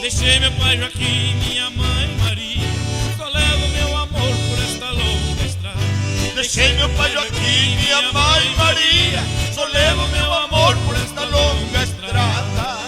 Deixei meu pai Joaquim, minha mãe Maria, só levo meu amor por esta longa estrada. Deixei meu pai Joaquim, minha mãe Maria, só levo meu amor por esta longa estrada.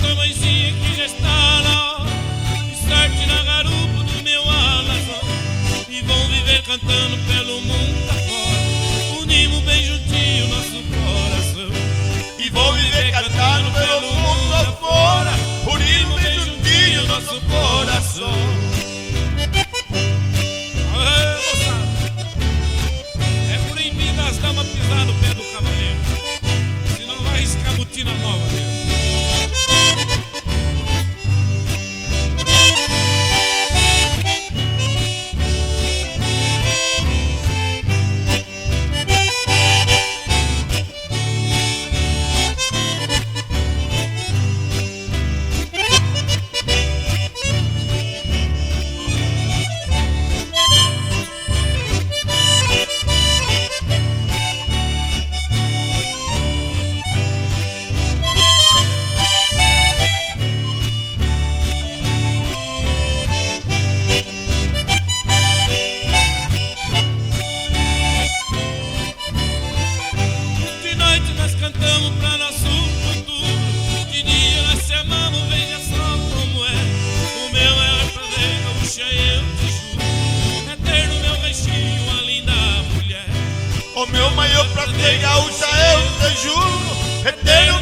Tua mãezinha que já está na hora de sorte na garupa do meu alazão, e vão viver cantando pelo mundo afora, unimos bem juntinho nosso coração. E vão viver cantando pelo mundo afora, unimos bem juntinho nosso coração. Aê, moçada, é proibido as damas pisar no pé do cavaleiro, senão vai riscar botina nova mesmo. Cantamos pra nosso futuro, de dia nós se amamos, veja só como é. O meu maior prazer, gaúcha, eu te juro, é ter no meu ranchinho uma linda mulher. O meu maior prazer, gaúcha, eu te juro, é ter